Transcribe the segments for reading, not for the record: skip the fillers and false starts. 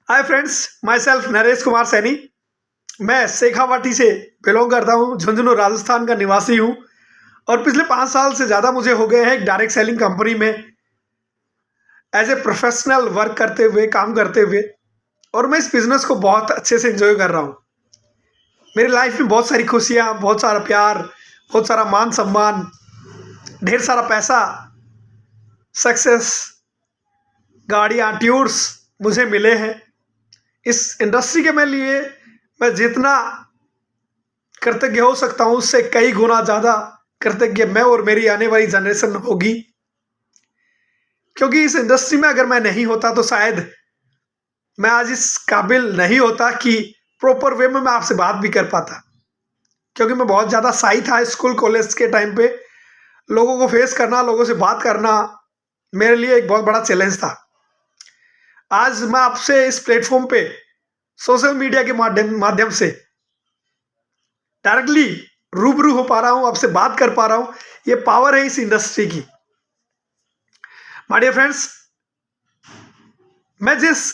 Hi friends, my self Naresh Kumar Saini. मैं शेखावाटी से belong करता हूँ। झुंझुनू राजस्थान का निवासी हूँ और पिछले 5 साल से ज़्यादा मुझे हो गए हैं एक डायरेक्ट सेलिंग कंपनी में एज ए प्रोफेशनल वर्क करते हुए, काम करते हुए। और मैं इस बिज़नेस को बहुत अच्छे से एंजॉय कर रहा हूँ। मेरी लाइफ में बहुत सारी खुशियाँ, बहुत सारा प्यार, बहुत सारा मान सम्मान, ढेर सारा पैसा, सक्सेस, गाड़ियाँ, टूर्स मुझे मिले हैं। इस इंडस्ट्री के लिए मैं जितना कृतज्ञ हो सकता हूँ उससे कई गुना ज़्यादा कृतज्ञ मैं और मेरी आने वाली जनरेशन होगी। क्योंकि इस इंडस्ट्री में अगर मैं नहीं होता तो शायद मैं आज इस काबिल नहीं होता कि प्रॉपर वे में मैं आपसे बात भी कर पाता। क्योंकि मैं बहुत ज़्यादा शाई था स्कूल कॉलेज के टाइम पे। लोगों को फेस करना, लोगों से बात करना मेरे लिए एक बहुत बड़ा चैलेंज था। आज मैं आपसे इस प्लेटफॉर्म पे सोशल मीडिया के माध्यम से डायरेक्टली रूबरू हो पा रहा हूं, आपसे बात कर पा रहा हूं। ये पावर है इस इंडस्ट्री की। माय डियर फ्रेंड्स, मैं जिस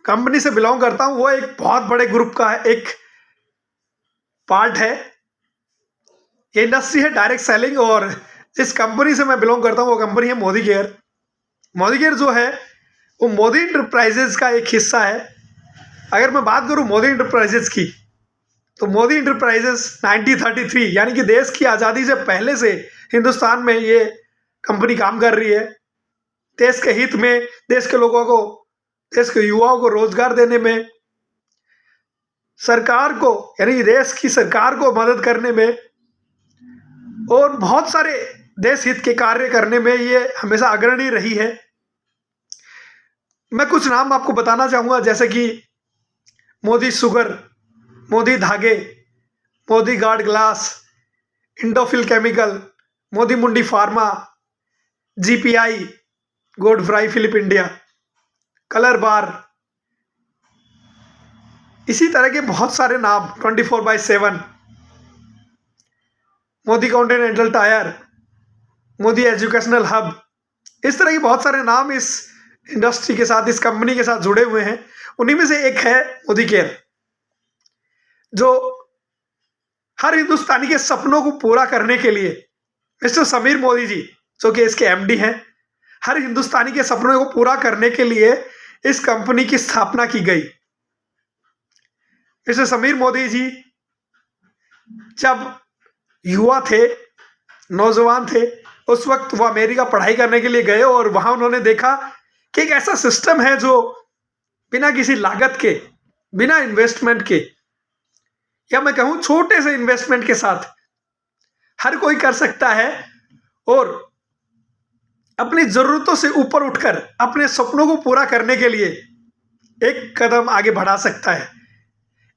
कंपनी से बिलोंग करता हूं वो एक बहुत बड़े ग्रुप का एक पार्ट है। ये इंडस्ट्री है डायरेक्ट सेलिंग और जिस कंपनी से मैं बिलोंग करता हूं वो कंपनी है मोदी केयर। मोदी केयर जो है वो मोदी इंटरप्राइजेज का एक हिस्सा है। अगर मैं बात करूं मोदी इंटरप्राइजेज की तो मोदी इंटरप्राइजेस 1933 यानी कि देश की आज़ादी से पहले से हिंदुस्तान में ये कंपनी काम कर रही है। देश के हित में, देश के लोगों को, देश के युवाओं को रोजगार देने में, सरकार को यानी देश की सरकार को मदद करने में और बहुत सारे देश हित के कार्य करने में ये हमेशा अग्रणी रही है। मैं कुछ नाम आपको बताना चाहूँगा, जैसे कि मोदी शुगर, मोदी धागे, Modi guard glass, Indofil chemical, Modi मुंडी फार्मा, जीपीआई, गोड फ्राई फिलिप इंडिया, कलर बार, इसी तरह के बहुत सारे नाम, 24/7, Modi continental tyre, Modi educational hub, इस तरह के बहुत सारे नाम इस इंडस्ट्री के साथ, इस कंपनी के साथ जुड़े हुए हैं। उन्हीं में से एक है मोदी केयर, जो हर हिंदुस्तानी के सपनों को पूरा करने के लिए मिस्टर समीर मोदी जी, जो कि इसके एमडी हैं, हर हिंदुस्तानी के सपनों को पूरा करने के लिए इस कंपनी की स्थापना की गई। मिस्टर समीर मोदी जी जब युवा थे, नौजवान थे, उस वक्त वो अमेरिका पढ़ाई करने के लिए गए और वहां उन्होंने देखा कि एक ऐसा सिस्टम है जो बिना किसी लागत के, बिना इन्वेस्टमेंट के, या मैं कहूं छोटे से इन्वेस्टमेंट के साथ हर कोई कर सकता है और अपनी जरूरतों से ऊपर उठकर अपने सपनों को पूरा करने के लिए एक कदम आगे बढ़ा सकता है।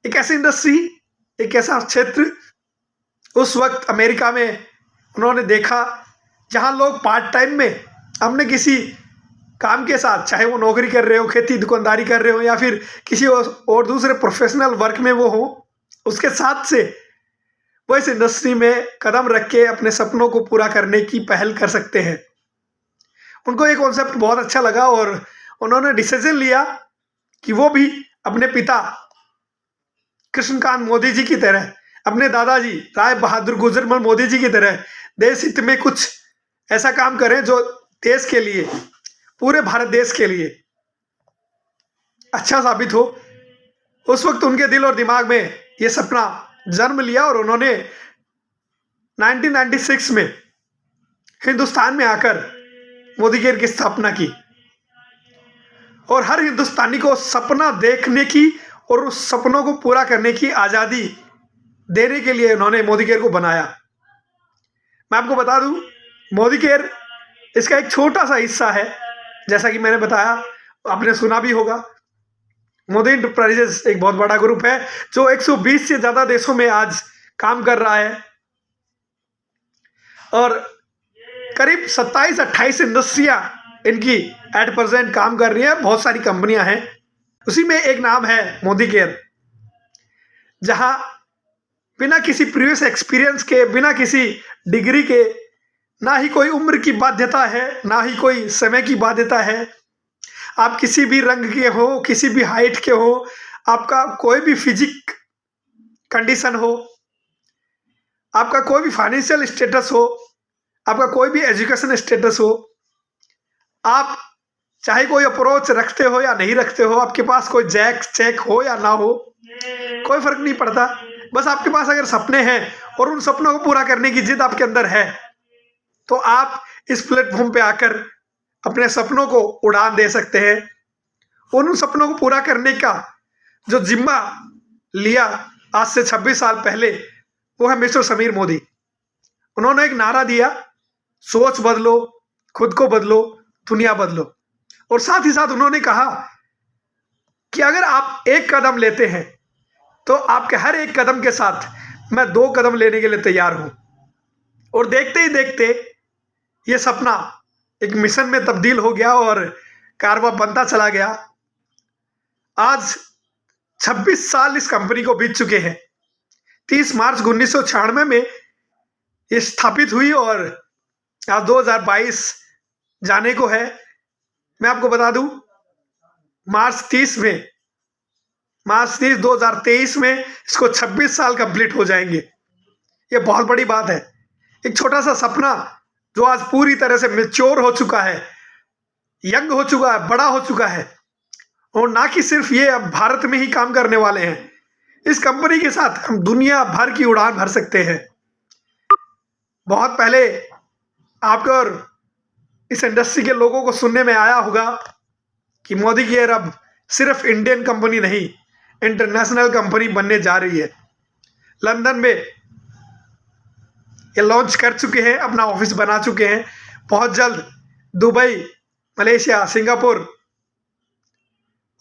एक ऐसी इंडस्ट्री, एक ऐसा क्षेत्र उस वक्त अमेरिका में उन्होंने देखा जहां लोग पार्ट टाइम में अपने किसी काम के साथ, चाहे वो नौकरी कर रहे हो, खेती दुकानदारी कर रहे हो या फिर किसी और दूसरे प्रोफेशनल वर्क में वो हो, उसके साथ से वो इस इंडस्ट्री में कदम रख के अपने सपनों को पूरा करने की पहल कर सकते हैं। उनको ये कॉन्सेप्ट बहुत अच्छा लगा और उन्होंने डिसीजन लिया कि वो भी अपने पिता कृष्णकांत मोदी जी की तरह, अपने दादाजी राय बहादुर गुजरमल मोदी जी की तरह देश हित में कुछ ऐसा काम करें जो देश के लिए, पूरे भारत देश के लिए अच्छा साबित हो। उस वक्त उनके दिल और दिमाग में ये सपना जन्म लिया और उन्होंने 1996 में हिंदुस्तान में आकर मोदी केयर की स्थापना की और हर हिंदुस्तानी को सपना देखने की और उस सपनों को पूरा करने की आज़ादी देने के लिए उन्होंने मोदी केयर को बनाया। मैं आपको बता दूं, मोदी केयर इसका एक छोटा सा हिस्सा है। जैसा कि मैंने बताया, आपने सुना भी होगा, मोदी इंटरप्राइजेस एक बहुत बड़ा ग्रुप है जो 120 से ज़्यादा देशों में आज काम कर रहा है और करीब 27-28 इंडस्ट्रियां इनकी एट प्रेजेंट काम कर रही हैं। बहुत सारी कंपनियां हैं, उसी में एक नाम है मोदी केयर, जहां बिना किसी प्रीवियस एक्सपीरियंस के, बिना किसी डिग्री के, ना ही कोई उम्र की बाध्यता है, ना ही कोई समय की बाध्यता है, आप किसी भी रंग के हो, किसी भी हाइट के हो, आपका कोई भी फिजिक कंडीशन हो, आपका कोई भी फाइनेंशियल स्टेटस हो, आपका कोई भी एजुकेशन स्टेटस हो, आप चाहे कोई अप्रोच रखते हो या नहीं रखते हो, आपके पास कोई जैक चेक हो या ना हो, कोई फर्क नहीं पड़ता। बस आपके पास अगर सपने हैं और उन सपनों को पूरा करने की जिद आपके अंदर है, तो आप इस प्लेटफॉर्म पे आकर अपने सपनों को उड़ान दे सकते हैं। उन सपनों को पूरा करने का जो जिम्मा लिया आज से 26 साल पहले, वो है मिस्टर समीर मोदी। उन्होंने एक नारा दिया, सोच बदलो, खुद को बदलो, दुनिया बदलो। और साथ ही साथ उन्होंने कहा कि अगर आप एक कदम लेते हैं तो आपके हर एक कदम के साथ मैं 2 कदम लेने के लिए तैयार हूं। और देखते ही देखते ये सपना एक मिशन में तब्दील हो गया और कारवां बनता चला गया। आज 26 साल इस कंपनी को बीत चुके हैं। 30 मार्च 1996 में ये स्थापित हुई और आज 2022 जाने को है। मैं आपको बता दूं, मार्च 30 2023 में इसको 26 साल कंप्लीट हो जाएंगे। ये बहुत बड़ी बात है। एक छोटा सा सपना जो आज पूरी तरह से मैच्योर हो चुका है, यंग हो चुका है, बड़ा हो चुका है। और ना कि सिर्फ ये अब भारत में ही काम करने वाले हैं, इस कंपनी के साथ हम दुनिया भर की उड़ान भर सकते हैं। बहुत पहले आपको और इस इंडस्ट्री के लोगों को सुनने में आया होगा कि मोदी केयर अब सिर्फ इंडियन कंपनी नहीं, इंटरनेशनल कंपनी बनने जा रही है। लंदन में ये लॉन्च कर चुके हैं, अपना ऑफिस बना चुके हैं। बहुत जल्द दुबई, मलेशिया, सिंगापुर,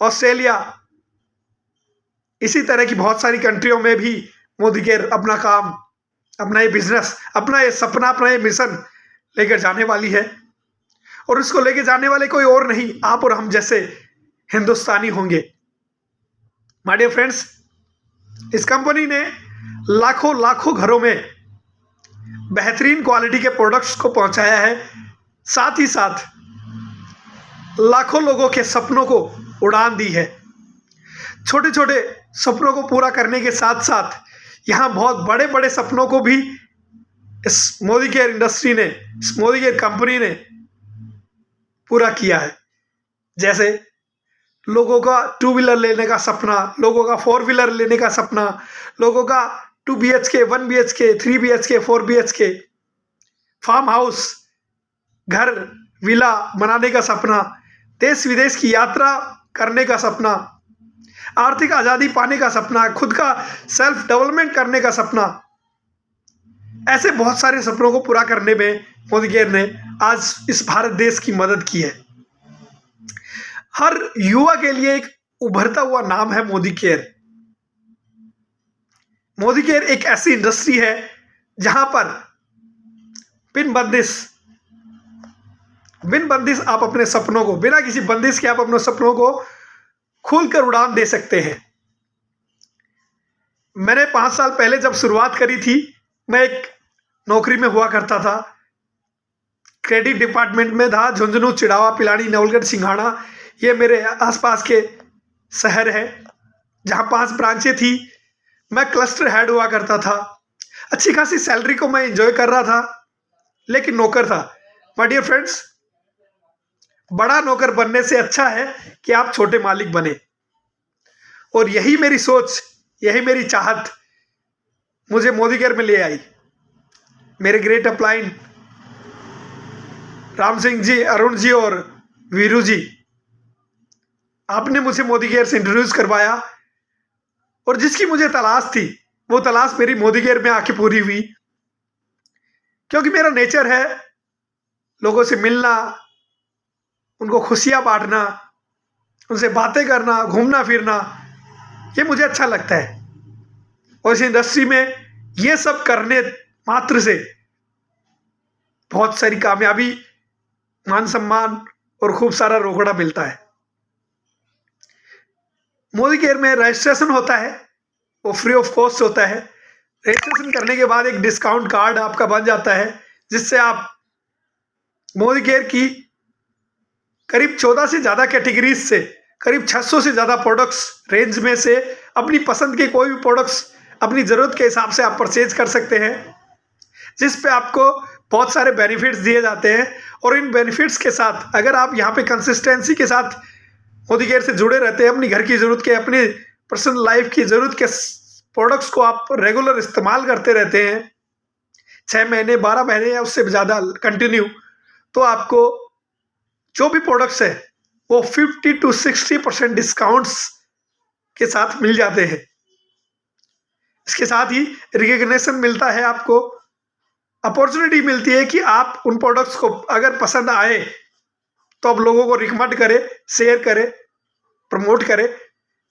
ऑस्ट्रेलिया, इसी तरह की बहुत सारी कंट्रियों में भी मोदी केयर अपना काम, अपना ये बिजनेस, अपना ये सपना, अपना ये मिशन लेकर जाने वाली है। और इसको लेके जाने वाले कोई और नहीं, आप और हम जैसे हिंदुस्तानी होंगे। माय डियर फ्रेंड्स, इस कंपनी ने लाखों घरों में बेहतरीन क्वालिटी के प्रोडक्ट्स को पहुंचाया है। साथ ही साथ लाखों लोगों के सपनों को उड़ान दी है। छोटे छोटे सपनों को पूरा करने के साथ साथ यहाँ बहुत बड़े बड़े सपनों को भी इस मोदी केयर इंडस्ट्री ने, इस मोदी केयर कंपनी ने पूरा किया है। जैसे लोगों का 2 व्हीलर लेने का सपना, लोगों का 4 व्हीलर लेने का सपना, लोगों का 2 BHK, 1 BHK, 3 BHK, 4 BHK, farm house, घर, विला बनाने का सपना, देश विदेश की यात्रा करने का सपना, आर्थिक आज़ादी पाने का सपना, खुद का सेल्फ डेवलपमेंट करने का सपना। ऐसे बहुत सारे सपनों को पूरा करने में मोदी केयर ने आज इस भारत देश की मदद की है। हर युवा के लिए एक उभरता हुआ नाम है मोदी केयर। मोदी केयर एक ऐसी इंडस्ट्री है जहां पर बिन बंदिश आप अपने सपनों को, बिना किसी बंदिश के आप अपने सपनों को खुलकर उड़ान दे सकते हैं। मैंने 5 साल पहले जब शुरुआत करी थी, मैं एक नौकरी में हुआ करता था, क्रेडिट डिपार्टमेंट में था। झुंझुनू, चिड़ावा, पिलानी, नवलगढ़, सिंघाड़ा, ये मेरे आसपास के शहर है जहां 5 ब्रांचें थी। मैं क्लस्टर हेड हुआ करता था। अच्छी खासी सैलरी को मैं एंजॉय कर रहा था, लेकिन नौकर था। माय डियर फ्रेंड्स, बड़ा नौकर बनने से अच्छा है कि आप छोटे मालिक बने। और यही मेरी सोच, यही मेरी चाहत मुझे मोदी केयर में ले आई। मेरे ग्रेट अपलाइन राम सिंह जी, अरुण जी और वीरू जी, आपने मुझे मोदी केयर से इंट्रोड्यूस करवाया। और जिसकी मुझे तलाश थी, वो तलाश मेरी मोदी केयर में आके पूरी हुई। क्योंकि मेरा नेचर है लोगों से मिलना, उनको खुशियां बांटना, उनसे बातें करना, घूमना फिरना, ये मुझे अच्छा लगता है। और इस इंडस्ट्री में ये सब करने मात्र से बहुत सारी कामयाबी, मान सम्मान और खूब सारा रोकड़ा मिलता है। मोदी केयर में रजिस्ट्रेशन होता है, वो फ्री ऑफ कॉस्ट होता है। रजिस्ट्रेशन करने के बाद एक डिस्काउंट कार्ड आपका बन जाता है, जिससे आप मोदी केयर की करीब 14 से ज़्यादा कैटेगरीज से करीब 600 से ज़्यादा प्रोडक्ट्स रेंज में से अपनी पसंद के कोई भी प्रोडक्ट्स अपनी ज़रूरत के हिसाब से आप परचेज कर सकते हैं, जिस पे आपको बहुत सारे बेनिफिट्स दिए जाते हैं। और इन बेनिफिट्स के साथ अगर आप यहाँ पे कंसिस्टेंसी के साथ मोदी केयर से जुड़े रहते हैं, अपनी घर की ज़रूरत के, अपनी पर्सनल लाइफ की ज़रूरत के प्रोडक्ट्स को आप रेगुलर इस्तेमाल करते रहते हैं 6 महीने 12 महीने या उससे ज़्यादा कंटिन्यू, तो आपको जो भी प्रोडक्ट्स है वो 50 to 60% डिस्काउंट्स के साथ मिल जाते हैं। इसके साथ ही रिकग्निशन मिलता है, आपको अपॉर्चुनिटी मिलती है कि आप उन प्रोडक्ट्स को अगर पसंद आए तो आप लोगों को रिकमेंड करें, शेयर करें, प्रमोट करें,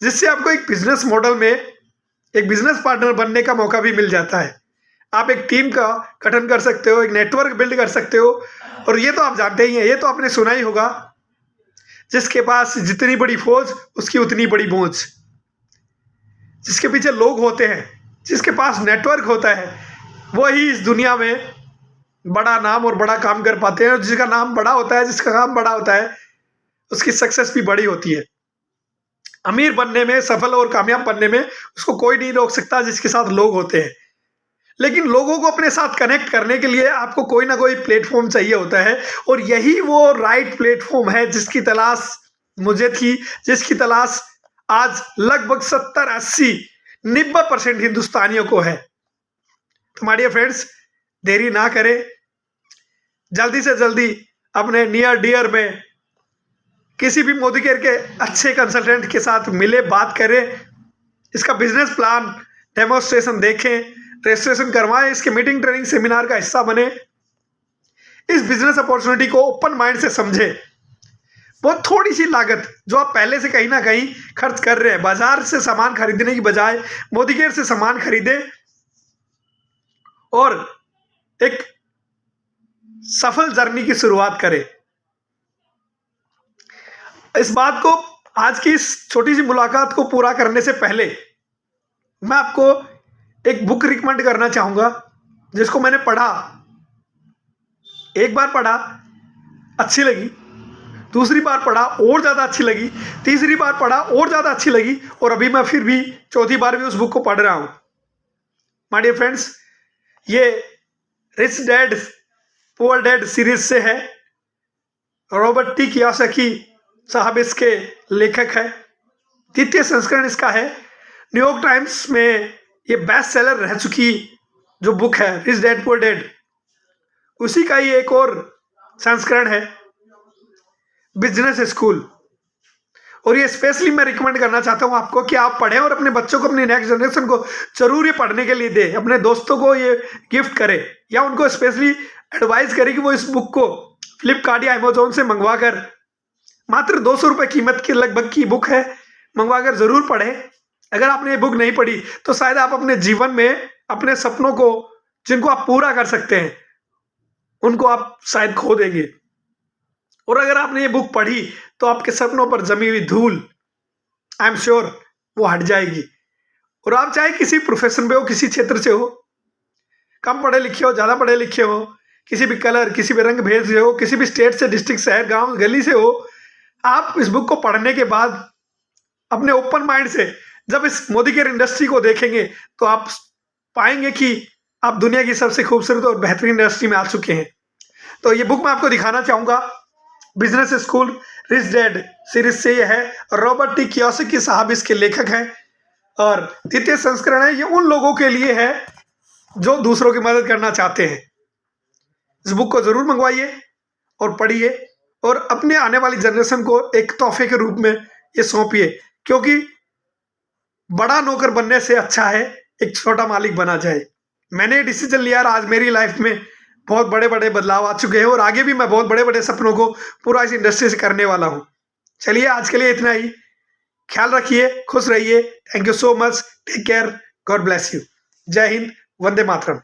जिससे आपको एक बिजनेस मॉडल में एक बिजनेस पार्टनर बनने का मौका भी मिल जाता है। आप एक टीम का गठन कर सकते हो, एक नेटवर्क बिल्ड कर सकते हो। और ये तो आप जानते ही हैं, ये तो आपने सुना ही होगा, जिसके पास जितनी बड़ी फौज उसकी उतनी बड़ी बोझ। जिसके पीछे लोग होते हैं, जिसके पास नेटवर्क होता है, वही इस दुनिया में बड़ा नाम और बड़ा काम कर पाते हैं। और जिसका नाम बड़ा होता है, जिसका काम बड़ा होता है, उसकी सक्सेस भी बड़ी होती है। अमीर बनने में, सफल और कामयाब बनने में उसको कोई नहीं रोक सकता जिसके साथ लोग होते हैं। लेकिन लोगों को अपने साथ कनेक्ट करने के लिए आपको कोई ना कोई प्लेटफॉर्म चाहिए होता है, और यही वो राइट प्लेटफॉर्म है जिसकी तलाश मुझे थी, जिसकी तलाश आज लगभग 70-80-90% हिंदुस्तानियों को है। तो माय डियर फ्रेंड्स, देरी ना करें, जल्दी से जल्दी अपने नियर डियर में किसी भी मोदी केयर के अच्छे कंसल्टेंट के साथ मिले, बात करें, इसका बिजनेस प्लान डेमोस्ट्रेशन देखें, रजिस्ट्रेशन करवाएं, इसके मीटिंग ट्रेनिंग सेमिनार का हिस्सा बने, इस बिजनेस अपॉर्चुनिटी को ओपन माइंड से समझें। बहुत थोड़ी सी लागत जो आप पहले से कहीं ना कहीं खर्च कर रहे हैं, बाजार से सामान खरीदने की बजाय मोदी केयर से सामान खरीदें और एक सफल जर्नी की शुरुआत करें। इस बात को, आज की इस छोटी सी मुलाकात को पूरा करने से पहले मैं आपको एक बुक रिकमेंड करना चाहूंगा, जिसको मैंने पढ़ा, एक बार पढ़ा अच्छी लगी, दूसरी बार पढ़ा और ज़्यादा अच्छी लगी, तीसरी बार पढ़ा और ज़्यादा अच्छी लगी, और अभी मैं फिर भी चौथी बार भी उस बुक को पढ़ रहा हूँ। माय डियर फ्रेंड्स, ये rich dad poor dad series से है। रॉबर्ट टी कियोसाकी साहब इसके लेखक है। द्वितीय संस्करण इसका है। न्यूयॉर्क टाइम्स में ये बेस्ट सेलर रह चुकी जो बुक है रिच डैड पुअर डैड, उसी का ही एक और संस्करण है बिजनेस स्कूल। और ये स्पेशली मैं रिकमेंड करना चाहता हूँ आपको कि आप पढ़ें और अपने बच्चों को, अपनी नेक्स्ट जनरेशन को जरूर ये पढ़ने के लिए दें, अपने दोस्तों को ये गिफ्ट करें, या उनको स्पेशली एडवाइस करें कि वो इस बुक को फ्लिपकार्ट या अमेजोन से मंगवा कर, मात्र 200 रुपये कीमत की लगभग की बुक है, मंगवा कर जरूर पढ़ें। अगर आपने ये बुक नहीं पढ़ी तो शायद आप अपने जीवन में अपने सपनों को, जिनको आप पूरा कर सकते हैं, उनको आप शायद खो देंगे। और अगर आपने ये बुक पढ़ी तो आपके सपनों पर जमी हुई धूल, आई एम श्योर, वो हट जाएगी। और आप चाहे किसी प्रोफेशन में हो, किसी क्षेत्र से हो, कम पढ़े लिखे हो, ज़्यादा पढ़े लिखे हो, किसी भी कलर, किसी भी रंग भेद से हो, किसी भी स्टेट से, डिस्ट्रिक्ट, शहर, गांव, गली से हो, आप इस बुक को पढ़ने के बाद अपने ओपन माइंड से जब इस मोदी केयर इंडस्ट्री को देखेंगे तो आप पाएंगे कि आप दुनिया की सबसे खूबसूरत और बेहतरीन इंडस्ट्री में आ चुके हैं। तो ये बुक मैं आपको दिखाना चाहूँगा, business school rich dad series से ये है। रॉबर्ट टी कियोसाकी साहब इसके लेखक हैं, और द्वितीय संस्करण है। ये उन लोगों के लिए है जो दूसरों की मदद करना चाहते हैं। इस बुक को जरूर मंगवाइए और पढ़िए, और अपने आने वाली जनरेशन को एक तोहफे के रूप में ये सौंपिए, क्योंकि बड़ा नौकर बनने से अच्छा है एक छोटा मालिक बना जाए। मैंने डिसीजन लिया और आज मेरी लाइफ में बहुत बड़े बड़े बदलाव आ चुके हैं, और आगे भी मैं बहुत बड़े बड़े सपनों को पूरा इस इंडस्ट्री से करने वाला हूँ। चलिए, आज के लिए इतना ही। ख्याल रखिए, खुश रहिए। Thank you so much, take care, God bless you. जय हिंद, वंदे मातरम।